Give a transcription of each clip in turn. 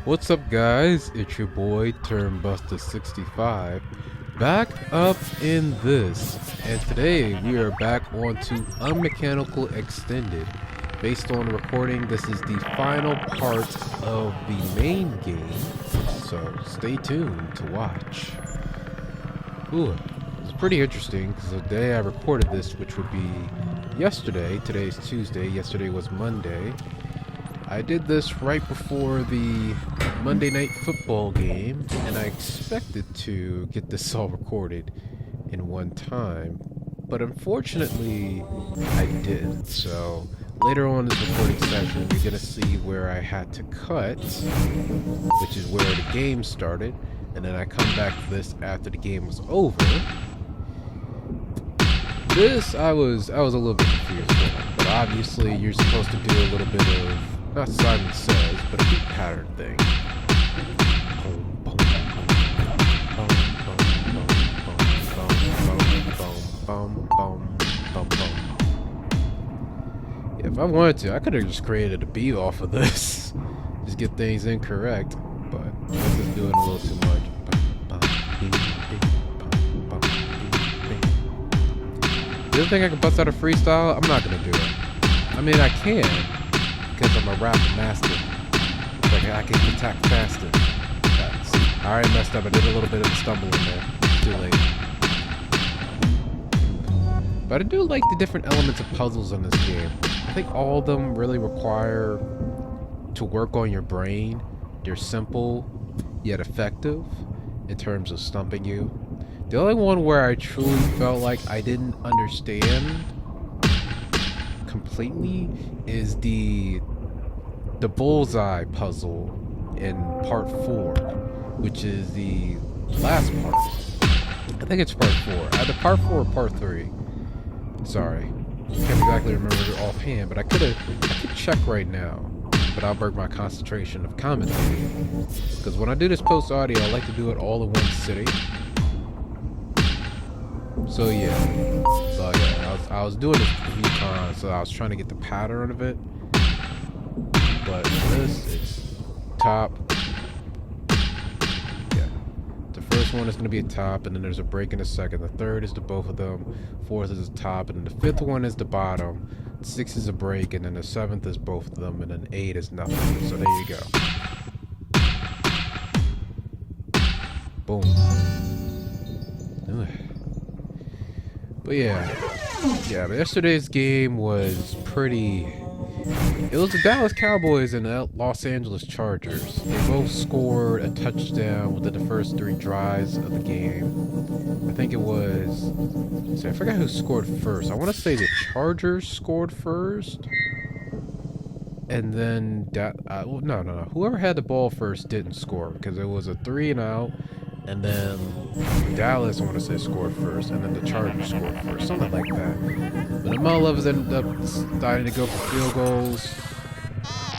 What's up, guys? It's your boy Turnbuster65 back up in this, and today we are back onto Unmechanical Extended. Based on the recording, this is the final part of the main game, so stay tuned to watch. Ooh, it's pretty interesting because the day I recorded this, which would be yesterday, today's Tuesday, yesterday was Monday. I did this right before the Monday Night Football game, and I expected to get this all recorded in one time, but unfortunately I didn't. So later on in this recording session, you're gonna see where I had to cut, which is where the game started, and then I come back to this after the game was over. This I was a little bit confused on, but obviously you're supposed to do a little bit of, not Simon Says, but a beat pattern thing. Yeah, if I wanted to, I could have just created a beat off of this. Just get things incorrect, but I'm just doing a little too much. The other thing I can bust out a freestyle, I'm not gonna do it. I mean, I can, because I'm a rap master. Like, I can attack faster. I already messed up. I did a little bit of a stumble in there. Too late. But I do like the different elements of puzzles in this game. I think all of them really require to work on your brain. They're simple, yet effective in terms of stumping you. The only one where I truly felt like I didn't understand completely is the bullseye puzzle in part 4, which is the last part. I think it's part 4. Either part 4 or part 3. Sorry, can't exactly remember it offhand, but I could check right now. But I'll break my concentration of commentating, because when I do this post audio, I like to do it all in one sitting. So yeah, I was doing this a few times, so I was trying to get the pattern of it. But this is top. Yeah, the first one is going to be a top, and then there's a break in the second. The third is the both of them. Fourth is the top, and then the fifth one is the bottom. 6 is a break, and then the 7th is both of them, and then 8 is nothing. So there you go. Boom. Ugh. But but yesterday's game was pretty. It was the Dallas Cowboys and the Los Angeles Chargers. They both scored a touchdown within the first 3 drives of the game. I think it was. See, I forgot who scored first. I want to say the Chargers scored first, and then no. Whoever had the ball first didn't score because it was a 3 and out. And then Dallas, I want to say, scored first, and then the Chargers scored first, something like that. But the Mall Lovers ended up starting to go for field goals.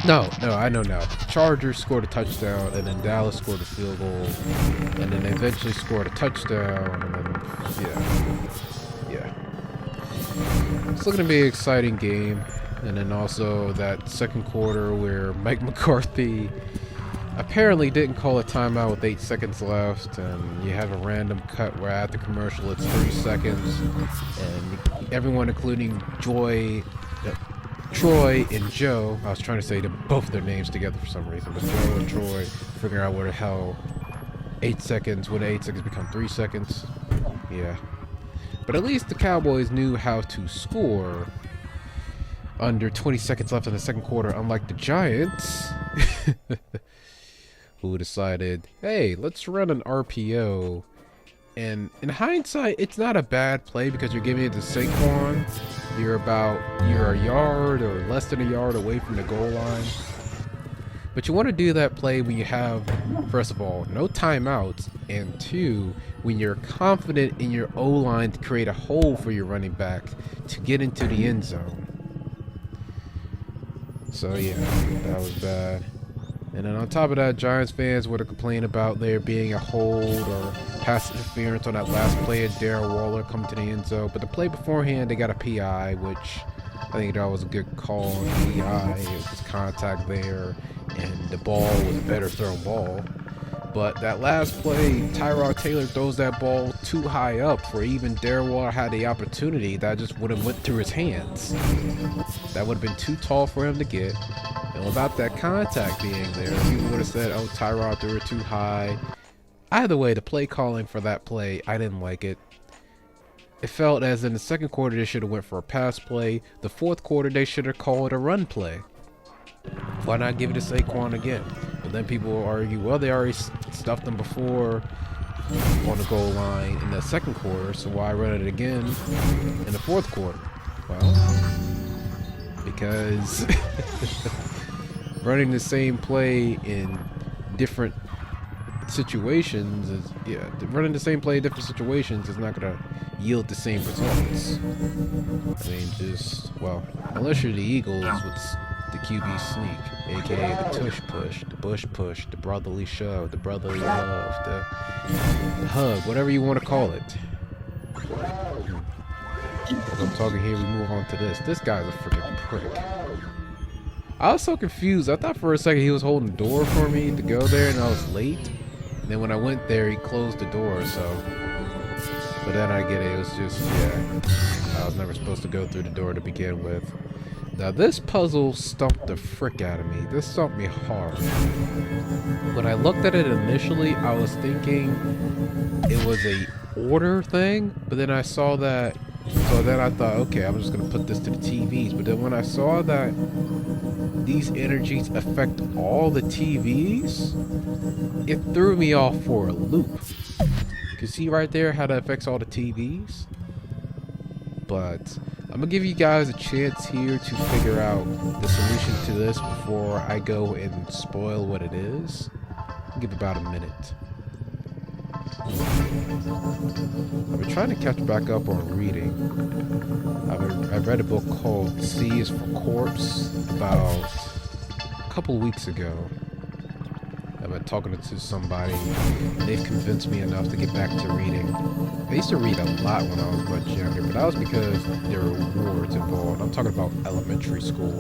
No, I know now. Chargers scored a touchdown, and then Dallas scored a field goal, and then they eventually scored a touchdown, and then, yeah. It's looking to be an exciting game. And then also that second quarter where Mike McCarthy apparently didn't call a timeout with 8 seconds left, and you have a random cut where at the commercial it's 3 seconds, and everyone, including Troy and Joe, I was trying to say both their names together for some reason, but Joe and Troy figuring out where the hell 8 seconds, when 8 seconds become 3 seconds. Yeah. But at least the Cowboys knew how to score under 20 seconds left in the second quarter, unlike the Giants. Who decided, hey, let's run an RPO. And in hindsight, it's not a bad play because you're giving it to Saquon. You're a yard or less than a yard away from the goal line. But you want to do that play when you have, first of all, no timeouts, and 2, when you're confident in your O-line to create a hole for your running back to get into the end zone. So yeah, that was bad. And then on top of that, Giants fans would have complained about there being a hold or pass interference on that last play of Darren Waller coming to the end zone. But the play beforehand, they got a PI, which I think that was a good call on PI. It was contact there, and the ball was a better thrown ball. But that last play, Tyrod Taylor throws that ball too high up for even Darrell had the opportunity. That just would have went through his hands. That would have been too tall for him to get. And without that contact being there, people would have said, oh, Tyrod threw it too high. Either way, the play calling for that play, I didn't like it. It felt as in the second quarter, they should have went for a pass play. The fourth quarter, they should have called a run play. Why not give it to Saquon again? But then people will argue, well, they already stuffed them before on the goal line in the second quarter, so why run it again in the fourth quarter? Well, because running the same play in different situations is, running the same play in different situations is not going to yield the same results. I mean, unless you're the Eagles with the QB sneak, aka the tush push, the bush push, the brotherly shove, the brotherly love, the hug, whatever you want to call it. As I'm talking here, we move on to this. This guy's a freaking prick. I was so confused. I thought for a second he was holding the door for me to go there, and I was late. And then when I went there, he closed the door, so. But then I get it. It was just, I was never supposed to go through the door to begin with. Now this puzzle stumped the frick out of me. This stumped me hard. When I looked at it initially, I was thinking it was a order thing, but then I saw that, so then I thought, okay, I'm just gonna put this to the TVs. But then when I saw that these energies affect all the TVs, it threw me off for a loop. You can see right there how that affects all the TVs. But I'm gonna give you guys a chance here to figure out the solution to this before I go and spoil what it is. I'll give about a minute. I've been trying to catch back up on reading. I read a book called C is for Corpse about a couple weeks ago. I've been talking to somebody, and they've convinced me enough to get back to reading. I used to read a lot when I was much younger, but that was because there were rewards involved. I'm talking about elementary school.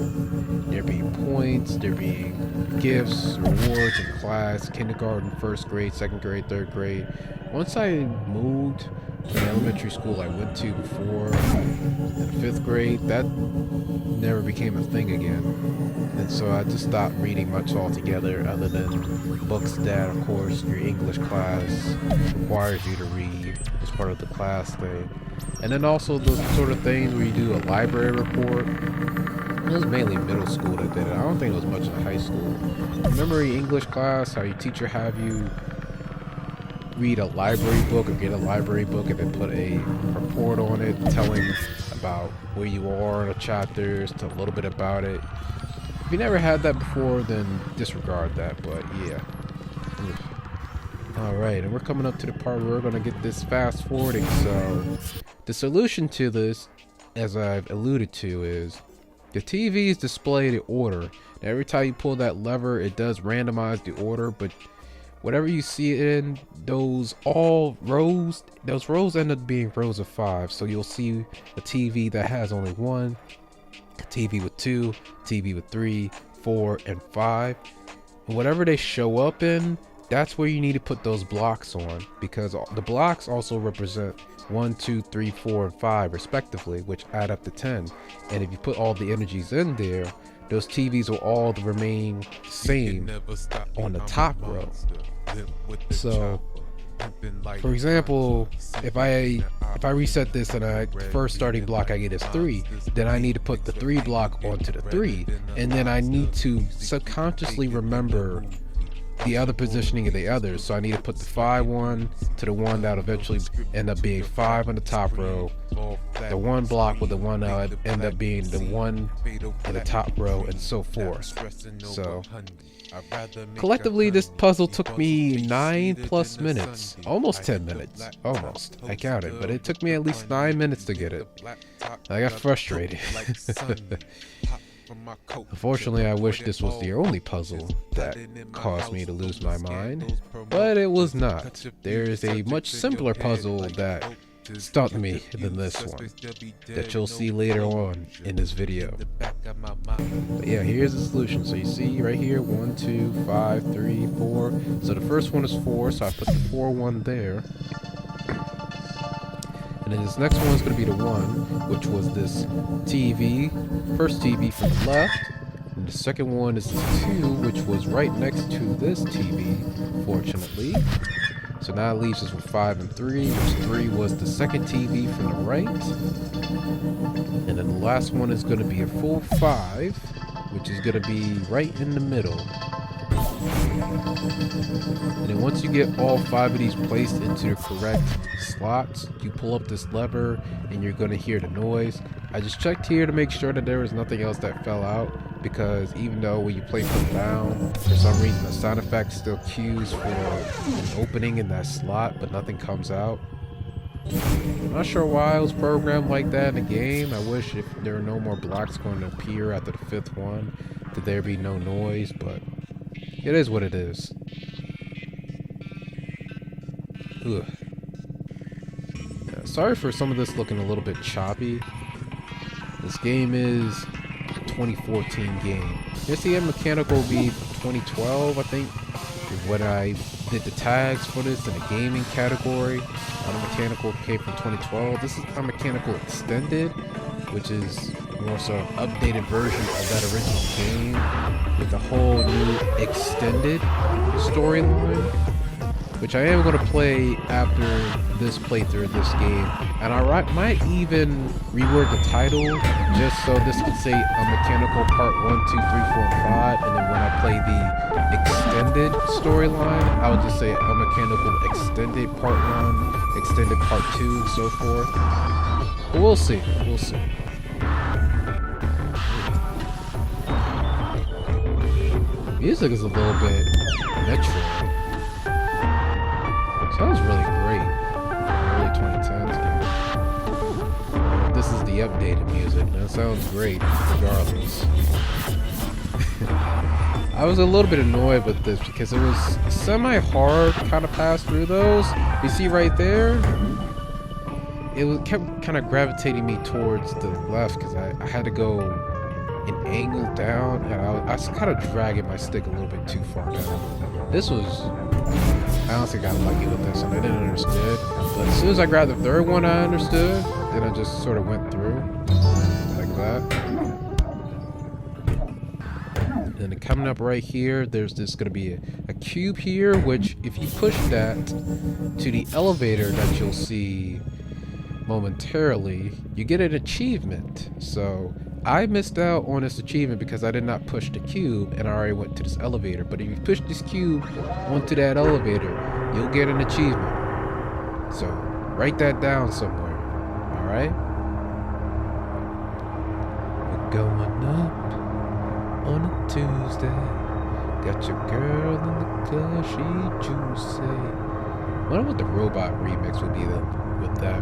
There being points, there being gifts, rewards in class, kindergarten, first grade, second grade, third grade. Once I moved to the elementary school I went to before in the fifth grade, that never became a thing again. And so I just stopped reading much altogether, other than books that, of course, your English class requires you to read as part of the class thing. And then also the sort of things where you do a library report. It was mainly middle school that did it. I don't think it was much in high school. Remember your English class, how your teacher have you read a library book or get a library book and then put a report on it telling about where you are in the chapters, to a little bit about it. If you never had that before, then disregard that, but yeah. Alright, and we're coming up to the part where we're going to get this fast forwarding. So the solution to this, as I've alluded to, is the TVs display the order. Now, every time you pull that lever, it does randomize the order, but whatever you see it in, those rows end up being rows of 5. So you'll see a TV that has only 1, a TV with 2, TV with 3, 4, and 5. And whatever they show up in, that's where you need to put those blocks on, because the blocks also represent 1, 2, 3, 4, and 5 respectively, which add up to 10. And if you put all the energies in there, those TVs will all remain same on the top row. So, for example, if I reset this and the first starting block I get is 3, then I need to put the 3 block onto the 3, and then I need to subconsciously remember the other positioning of the others. So I need to put the 5 one to the one that eventually end up being 5 on the top row, the 1 block with the 1 that end up being the 1 in the top row, and so forth. So collectively, this puzzle took me 9+ minutes, almost 10 minutes, almost. I counted, but it took me at least 9 minutes to get it. I got frustrated. Unfortunately, I wish this was the only puzzle that caused me to lose my mind, but it was not. There is a much simpler puzzle that stunned me than this one that you'll see later on in this video. But yeah, here's the solution. So you see right here, 1, 2, 5, 3, 4. So the first one is 4, so I put the 4 1 there. And then this next one is going to be the 1, which was this TV, first TV from the left. And the second one is this 2, which was right next to this TV, fortunately. So now it leaves us with 5 and 3, which 3 was the second TV from the right. And then the last one is going to be a full 5, which is going to be right in the middle. And then once you get all 5 of these placed into the correct slots, you pull up this lever and you're going to hear the noise. I just checked here to make sure that there was nothing else that fell out, because even though when you place them down, for some reason the sound effect still cues for an opening in that slot, but nothing comes out. I'm not sure why it was programmed like that in the game. I wish if there were no more blocks going to appear after the 5th one, that there be no noise, but it is what it is. Ugh. Yeah, sorry for some of this looking a little bit choppy. This game is a 2014 game. Here's the Unmechanical V 2012, I think, is when I did the tags for this in the gaming category. Unmechanical came from 2012. This is Unmechanical Extended, which is more so an updated version of that original game with a whole new extended storyline, which I am going to play after this playthrough of this game. And I might even reword the title just so this could say Unmechanical Part 1, 2, 3, 4, and 5. And then when I play the extended storyline, I'll just say Unmechanical Extended Part 1, Extended Part 2, and so forth. But we'll see. We'll see. Music is a little bit Metroid. Sounds really great. Early 2010s game. This is the updated music. That sounds great, regardless. I was a little bit annoyed with this because it was semi-hard to kind of pass through those. You see right there? It kept kind of gravitating me towards the left because I had to go an angle down, and I was kind of dragging my stick a little bit too far down. This was, I honestly got lucky with this one. I didn't understand, but as soon as I grabbed the third one, I understood. Then I just sort of went through like that. And then coming up right here, there's this going to be a cube here, which if you push that to the elevator that you'll see momentarily, you get an achievement. So I missed out on this achievement because I did not push the cube and I already went to this elevator. But if you push this cube onto that elevator, you'll get an achievement. So write that down somewhere. Alright? We're going up on a Tuesday. Got your girl in the club, she juicy. I wonder what the robot remix would be with that.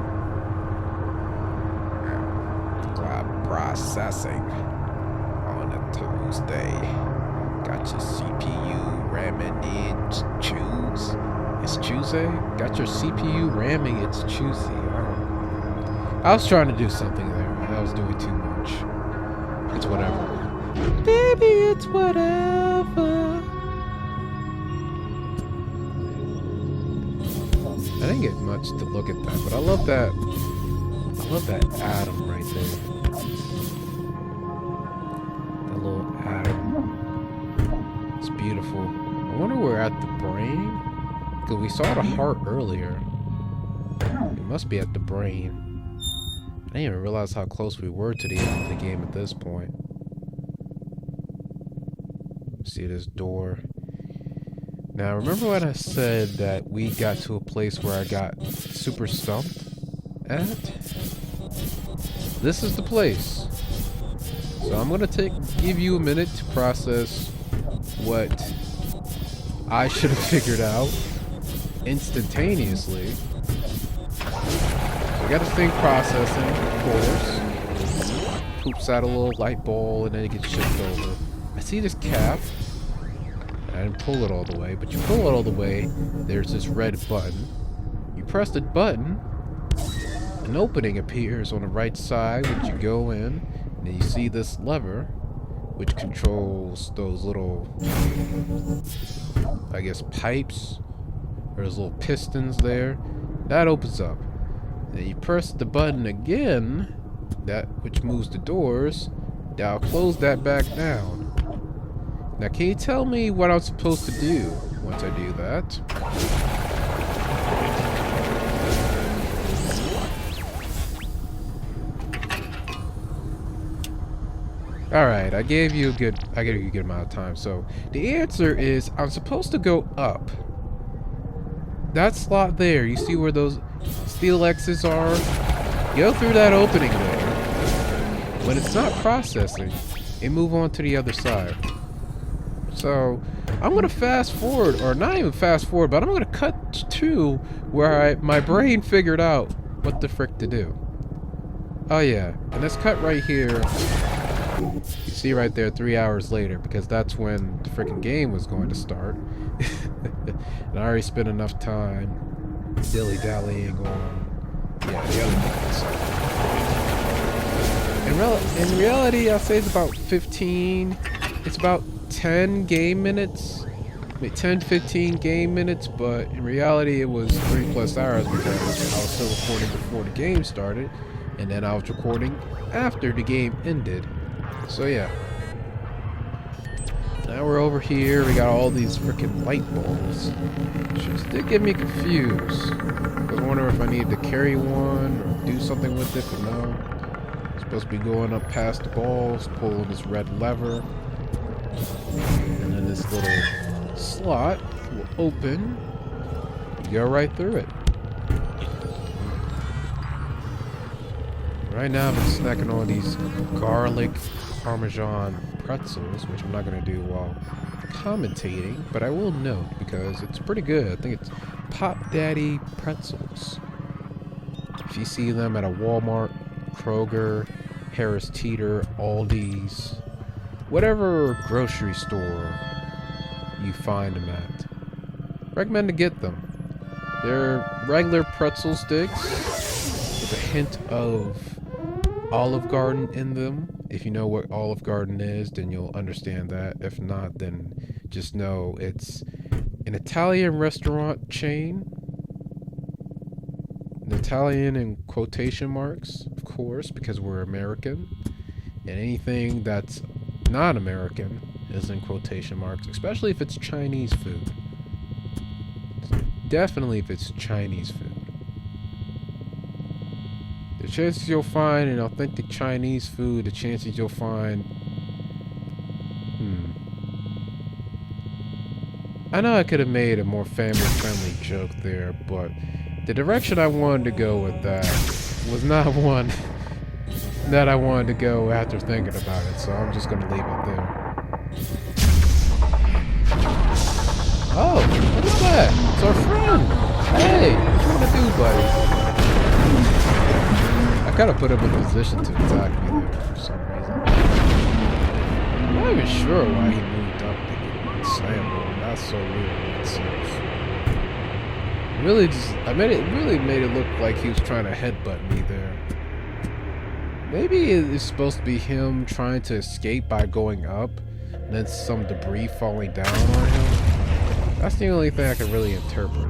Processing on a Tuesday. Got your CPU ramming, it's choose. It's Tuesday? Got your CPU ramming, it's Tuesday. I was trying to do something there. I was doing too much. It's whatever. Baby, it's whatever. I didn't get much to look at that, but I love that. I love that atom right there. It's beautiful. I wonder we're at the brain, because we saw the heart earlier. It must be at the brain. I didn't even realize how close we were to the end of the game at this point. See this door. Now remember when I said that we got to a place where I got super stumped at? This is the place. So I'm gonna give you a minute to process what I should have figured out instantaneously. So I got this thing processing, of course. Poops out a little light ball and then it gets shipped over. I see this cap. I didn't pull it all the way, but you pull it all the way, there's this red button. You press the button, an opening appears on the right side, which you go in, and then you see this lever, which controls those little, I guess, pipes. There's little pistons there. That opens up. Then you press the button again, which moves the doors. That'll close that back down. Now, can you tell me what I'm supposed to do once I do that? Alright, I gave you a good amount of time. So the answer is I'm supposed to go up. That slot there, you see where those steel X's are? Go through that opening there. When it's not processing, it move on to the other side. So I'm gonna fast forward, or not even fast forward, but I'm gonna cut to where my brain figured out what the frick to do. Oh yeah, and let's cut right here. You see right there 3 hours later, because that's when the freaking game was going to start. And I already spent enough time dilly-dallying on the other things. In reality, I'll say it's about 15. It's about 10 game minutes. 10-15 game minutes, but in reality it was 3+ hours because I was still recording before the game started, and then I was recording after the game ended. So yeah. Now we're over here, we got all these freaking light bulbs. Which did get me confused. I was wondering if I needed to carry one or do something with it, but no. I'm supposed to be going up past the balls, pulling this red lever. And then this little slot will open. You go right through it. Right now I've been snacking on these garlic Parmesan pretzels, which I'm not going to do while commentating, but I will note because it's pretty good. I think it's Pop Daddy pretzels. If you see them at a Walmart, Kroger, Harris Teeter, Aldi's, whatever grocery store you find them at, recommend to get them. They're regular pretzel sticks with a hint of Olive Garden in them. If you know what Olive Garden is, then you'll understand that. If not, then just know it's an Italian restaurant chain. An Italian in quotation marks, of course, because we're American. And anything that's not American is in quotation marks, especially if it's Chinese food. Definitely if it's Chinese food. The chances you'll find an authentic Chinese food, the chances you'll find... I know I could have made a more family-friendly joke there, but the direction I wanted to go with that was not one that I wanted to go after thinking about it, so I'm just going to leave it there. Oh, look at that! It's our friend! Hey, what you want to do, buddy? I kind of put him in a position to attack me there for some reason. I'm not even sure why he moved up to get slammed on. That's so weird in itself. Really really made it look like he was trying to headbutt me there. Maybe it's supposed to be him trying to escape by going up, and then some debris falling down on him. That's the only thing I can really interpret.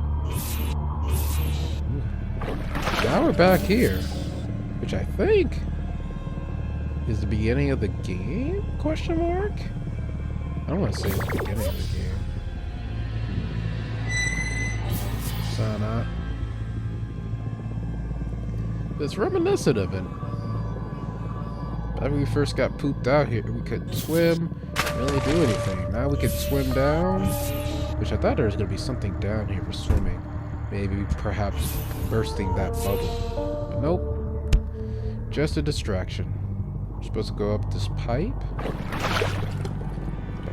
Now we're back here, which I think is the beginning of the game? Question mark? I don't want to say it's the beginning of the game. So not. It's reminiscent of it. When we first got pooped out here, we couldn't swim, really do anything. Now we can swim down, which I thought there was going to be something down here for swimming. Maybe perhaps bursting that bubble. But nope. Just a distraction. We're supposed to go up this pipe. But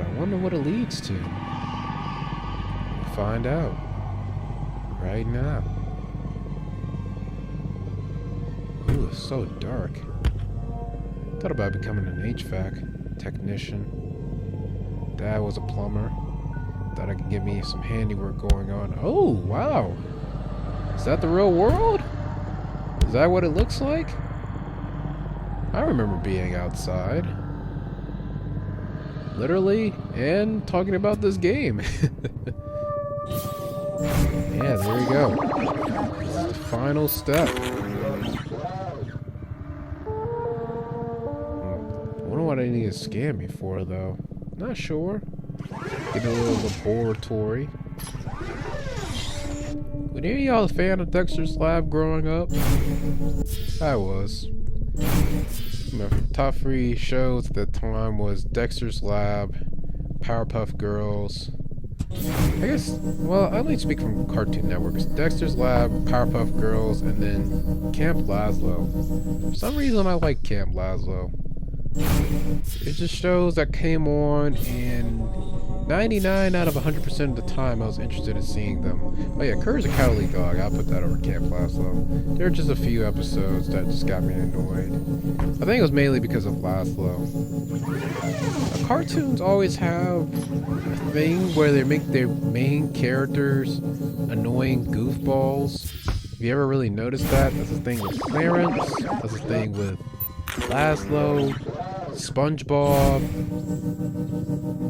I wonder what it leads to. We'll find out. Right now. Ooh, it's so dark. Thought about becoming an HVAC technician. Dad was a plumber. Thought I could give me some handiwork going on. Oh, wow. Is that the real world? Is that what it looks like? I remember being outside. Literally, and talking about this game. Yeah, there we go. This is the final step. I wonder what I need to scan me for, though. Not sure. Get a little laboratory. Were any of y'all a fan of Dexter's Lab growing up? I was. My top 3 shows at the time was Dexter's Lab, Powerpuff Girls. I guess, well, I only speak from Cartoon Network. It's Dexter's Lab, Powerpuff Girls, and then Camp Lazlo. For some reason, I like Camp Lazlo. It just shows that came on, and 99 out of 100% of the time I was interested in seeing them. Oh yeah, Courage the Cowardly Dog, I'll put that over Camp Lazlo. There are just a few episodes that just got me annoyed. I think it was mainly because of Lazlo. Cartoons always have a thing where they make their main characters annoying goofballs. Have you ever really noticed that? That's the thing with Clarence, that's the thing with Lazlo, SpongeBob.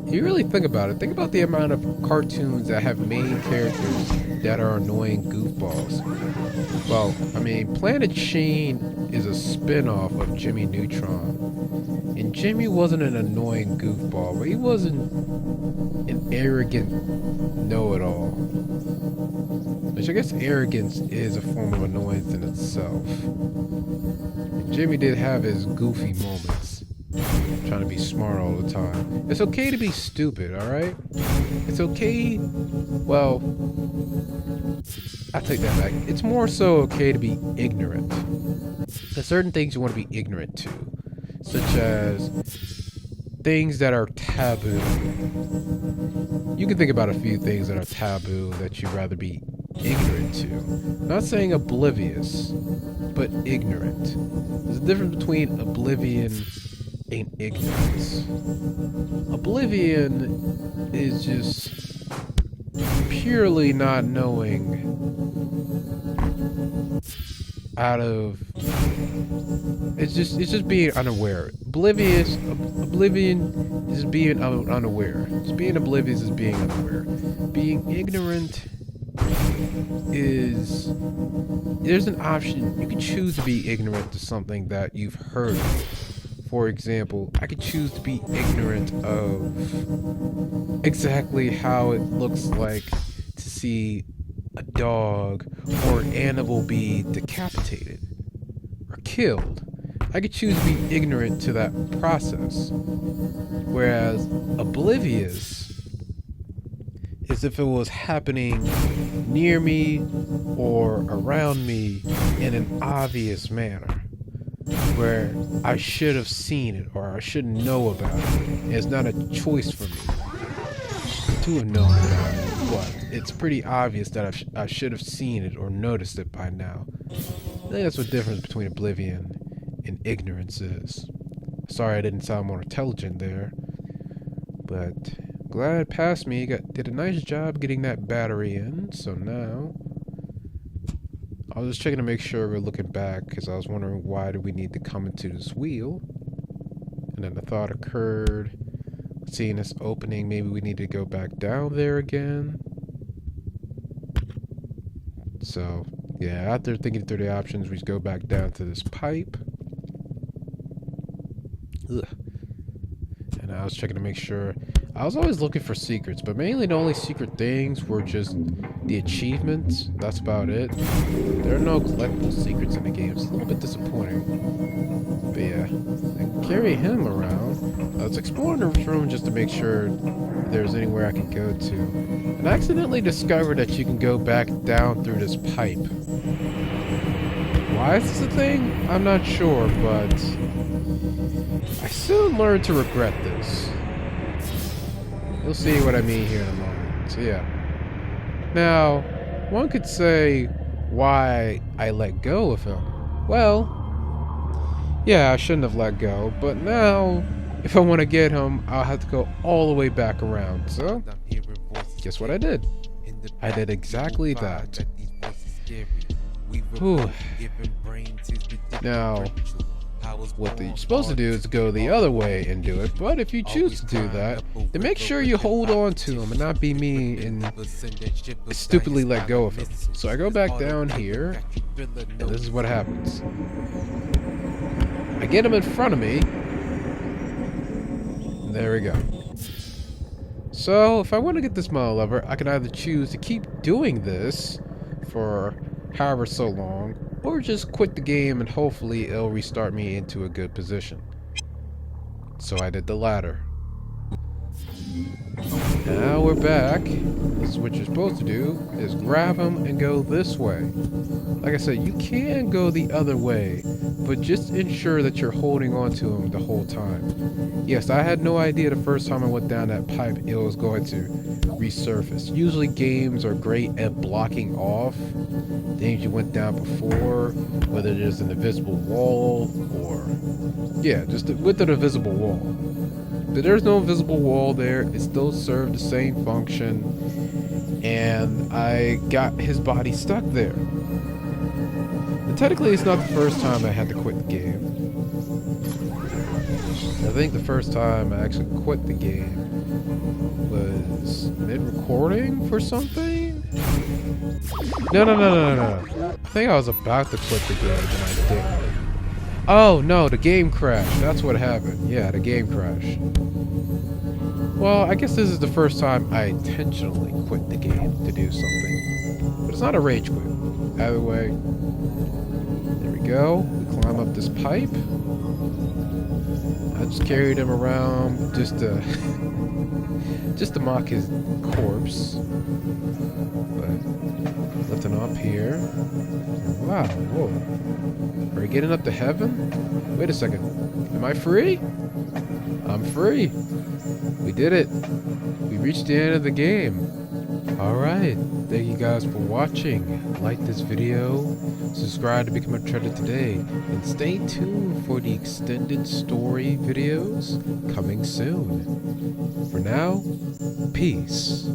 If you really think about it, think about the amount of cartoons that have main characters that are annoying goofballs. Well, I mean, Planet Sheen is a spin-off of Jimmy Neutron. And Jimmy wasn't an annoying goofball, but he wasn't an arrogant know-it-all. Which I guess arrogance is a form of annoyance in itself. And Jimmy did have his goofy moments. Trying to be smart all the time. It's okay to be stupid, alright? It's okay... Well... I take that back. It's more so okay to be ignorant. There's certain things you want to be ignorant to. Such as... things that are taboo. You can think about a few things that are taboo that you'd rather be ignorant to. I'm not saying oblivious, but ignorant. There's a difference between oblivion and ignorance. Oblivion is just purely not knowing out of... It's just being unaware. Oblivion is being unaware. Just being oblivious is being unaware. Being ignorant is... There's an option. You can choose to be ignorant to something that you've heard of. For example, I could choose to be ignorant of exactly how it looks like to see a dog or an animal be decapitated or killed. I could choose to be ignorant to that process. Whereas oblivious is if it was happening near me or around me in an obvious manner, where I should have seen it or I should know about it. It's not a choice for me to have known about it, but it's pretty obvious that I should have seen it or noticed it by now. I think that's what the difference between oblivion and ignorance is. Sorry I didn't sound more intelligent there, but glad it passed me. Did a nice job getting that battery in, so now... I was just checking to make sure we're looking back, because I was wondering why do we need to come into this wheel. And then the thought occurred, seeing this opening, maybe we need to go back down there again. So, yeah, after thinking through the options, we just go back down to this pipe. Ugh. And I was checking to make sure. I was always looking for secrets, but mainly the only secret things were just the achievements. That's about it. There are no collectible secrets in the game. It's a little bit disappointing. But yeah, I carry him around. I was exploring the room just to make sure there's anywhere I can go to. And I accidentally discovered that you can go back down through this pipe. Why is this a thing? I'm not sure, but I soon learned to regret this. You'll see what I mean here in a moment. So yeah. Now, one could say why I let go of him. Well, yeah, I shouldn't have let go, but now, if I want to get him, I'll have to go all the way back around. So, guess what I did? I did exactly that. Whew. Now, what you're supposed to do is go the other way and do it, but if you choose to do that, then make sure you hold on to him and not be me and stupidly let go of him. So I go back down here, and this is what happens. I get him in front of me. There we go. So if I want to get this model lever, I can either choose to keep doing this for however so long, or just quit the game and hopefully it'll restart me into a good position. So I did the latter. Now we're back. This is what you're supposed to do, is grab him and go this way. Like I said, you can go the other way, but just ensure that you're holding on to him the whole time. Yes, I had no idea the first time I went down that pipe it was going to resurface. Usually games are great at blocking off things you went down before, whether there's an invisible wall or, yeah, just with an invisible wall. But there's no invisible wall there. It still served the same function, and I got his body stuck there. And technically, it's not the first time I had to quit the game. I think the first time I actually quit the game was mid-recording for something? No. I think I was about to quit the game and I didn't. Oh no, the game crashed. That's what happened. Yeah, the game crashed. Well, I guess this is the first time I intentionally quit the game to do something. But it's not a rage quit. Either way, there we go. We climb up this pipe. I just carried him around just to just to mock his corpse. But lifting up here. Wow, whoa. Are we getting up to heaven? Wait a second. Am I free? I'm free. We did it. We reached the end of the game. Alright. Thank you guys for watching. Like this video. Subscribe to become a treasure today. And stay tuned for the extended story videos coming soon. For now, peace.